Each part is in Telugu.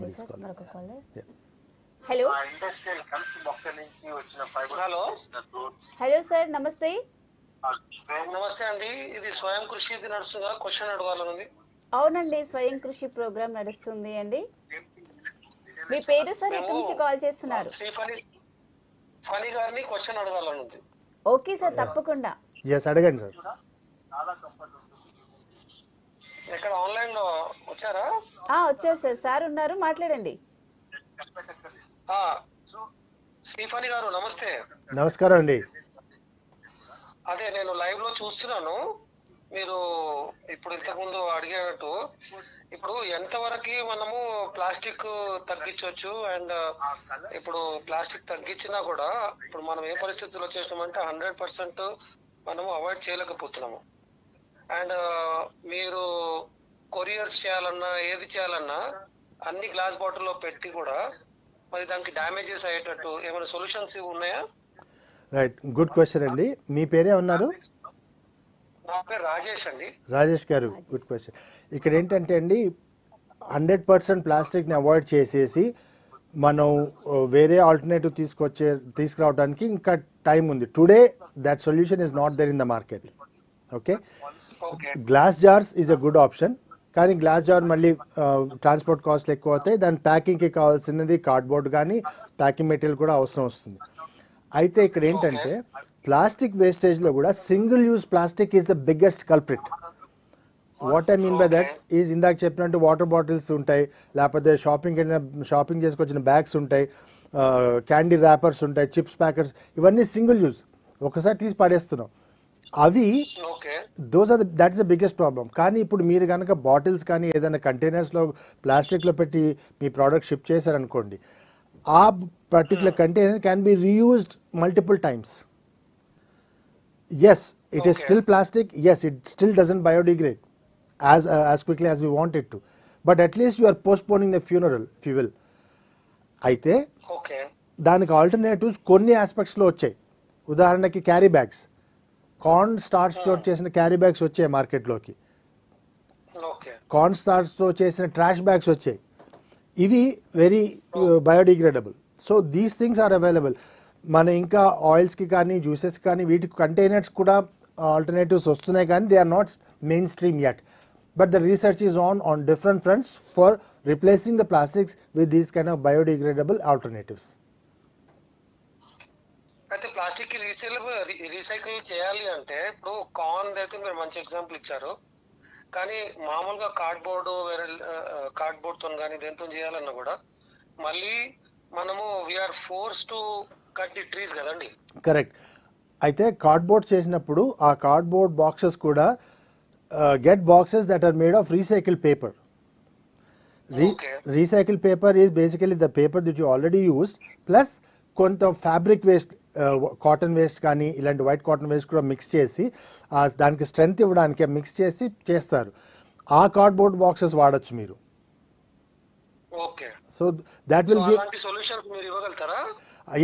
మరొక call. Hello hello hello sir, నమస్తే. నమస్తే అండి. ఇది స్వయం కృషి ఇది నడుస్తుందా? క్వశ్చన్ అడగాలనుంది. అవునండి, స్వయం కృషి ప్రోగ్రామ్ నడుస్తుంది అండి. మీ పేరు సార్, ఎక్కడి నుంచి కాల్ చేస్తున్నారు? శ్రీ ఫణి గారిని క్వశ్చన్ అడగాలనుంది. ఓకే సార్, తప్పకుండా. అడగండి సార్. ఎక్కడ ఆన్లైన్ లో వచ్చారా? వచ్చారు సార్, సార్ ఉన్నారు, మాట్లాడండి. శ్రీ ఫణి గారు నమస్తే. నమస్కారం అండి. అదే నేను లైవ్ లో చూస్తున్నాను. మీరు ఇప్పుడు ఇంతకుముందు అడిగినట్టు ఇప్పుడు ఎంతవరకు మనము ప్లాస్టిక్ తగ్గించవచ్చు, అండ్ ఇప్పుడు ప్లాస్టిక్ తగ్గించినా కూడా ఇప్పుడు మనం ఏ పరిస్థితుల్లో చేసినామంటే 100% మనము అవాయిడ్ చేయలేకపోతున్నాము. అండ్ మీరు కొరియర్స్ చేయాలన్నా ఏది చేయాలన్నా అన్ని గ్లాస్ బాటిల్లో పెట్టి కూడా మరి దానికి డ్యామేజెస్ అయ్యేటట్టు ఏమైనా సొల్యూషన్స్ ఉన్నాయా? రైట్, గుడ్ క్వశ్చన్ అండి. మీ పేరే ఉన్నారు? నా పేరు రాజేష్ అండి. రాజేష్ గారు, గుడ్ క్వశ్చన్. ఇక్కడ ఏంటంటే అండి, 100% ప్లాస్టిక్ని అవాయిడ్ చేసేసి మనం వేరే ఆల్టర్నేటివ్ తీసుకురావడానికి ఇంకా టైం ఉంది. Today that solution is not there in the market. Okay, glass jars is a good option. కానీ గ్లాస్ జార్ మళ్ళీ ట్రాన్స్పోర్ట్ కాస్ట్లు ఎక్కువ అవుతాయి. దాని ప్యాకింగ్కి కావాల్సినది కార్డ్బోర్డ్ కానీ ప్యాకింగ్ మెటీరియల్ కూడా అవసరం వస్తుంది. అయితే ఇక్కడ ఏంటంటే ప్లాస్టిక్ వేస్టేజ్లో కూడా single use plastic is the biggest culprit. What I mean by that is, ఇందాక చెప్పినట్టు వాటర్ బాటిల్స్ ఉంటాయి, లేకపోతే షాపింగ్ చేసుకొచ్చిన బ్యాగ్స్ ఉంటాయి, క్యాండీ ర్యాపర్స్ ఉంటాయి, చిప్స్ ప్యాకెట్స్, ఇవన్నీ సింగిల్ యూజ్, ఒకసారి తీసి పడేస్తున్నాం. అవి that is the biggest problem. కానీ ఇప్పుడు మీరు కనుక బాటిల్స్ కానీ ఏదైనా కంటైనర్స్లో ప్లాస్టిక్లో పెట్టి మీ ప్రోడక్ట్ షిప్ చేశారనుకోండి, ఆ particular container can be reused multiple times. Yes, it is still plastic. Yes, it still doesn't biodegrade as quickly as we want it to. But at least you are postponing the funeral, if you will. అయితే దానికి ఆల్టర్నేటివ్స్ కొన్ని ఆస్పెక్ట్స్లో వచ్చాయి. ఉదాహరణకి క్యారీ బ్యాగ్స్, కార్న్ స్టార్చ్తో చేసిన క్యారీ బ్యాగ్స్ వచ్చాయి మార్కెట్లోకి. కార్న్ స్టార్చ్తో చేసిన ట్రాష్ బ్యాగ్స్ వచ్చాయి. ఇవి very biodegradable. So these things are available. మన ఇంకా ఆయిల్స్కి కానీ జ్యూసెస్ కానీ వీటికి కంటైనర్స్ కూడా ఆల్టర్నేటివ్స్ వస్తున్నాయి, కానీ they are not mainstream yet. But the research is on different fronts for replacing the plastics with these kind of biodegradable alternatives. అయితే ప్లాస్టిక్ రీసైకిల్ చేయాలి అంటే ఇప్పుడు కార్న్ అయితే మీరు మంచి ఎగ్జాంపుల్ ఇచ్చారు. కానీ మామూలుగా కార్డ్బోర్డ్ వేరే కార్డ్బోర్డ్ తో కానీ దేంతో చేయాలన్నా కూడా మళ్ళీ మనము we're force to cut the trees కదండి. కరెక్ట్. అయితే కార్డ్బోర్డ్ చేసినప్పుడు ఆ కార్డ్బోర్డ్ బాక్సెస్ కూడా get boxes that are made of recycle paper. Recycle paper is basically the paper that you already used plus కొంత ఫ్యాబ్రిక్ వేస్ట్, కాటన్ వేస్ట్ కానీ ఇలాంటి వైట్ కాటన్ వేస్ట్ కూడా మిక్స్ చేసి దానికి స్ట్రెంగ్త్ ఇవ్వడానికి మిక్స్ చేసి చేస్తారు. ఆ కార్డ్బోర్డ్ బాక్సెస్ వాడచ్చు మీరు. So that will give solution మీరు ఇవ్వగలుగుతారా?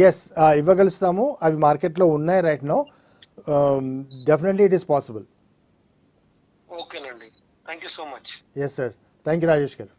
ఎస్, ఇవ్వగలుగుతాము. అవి మార్కెట్లో ఉన్నాయి right now. Definitely it is possible. ఓకేనండి, thank you so much. Yes sir, thank you Rajesh గారు.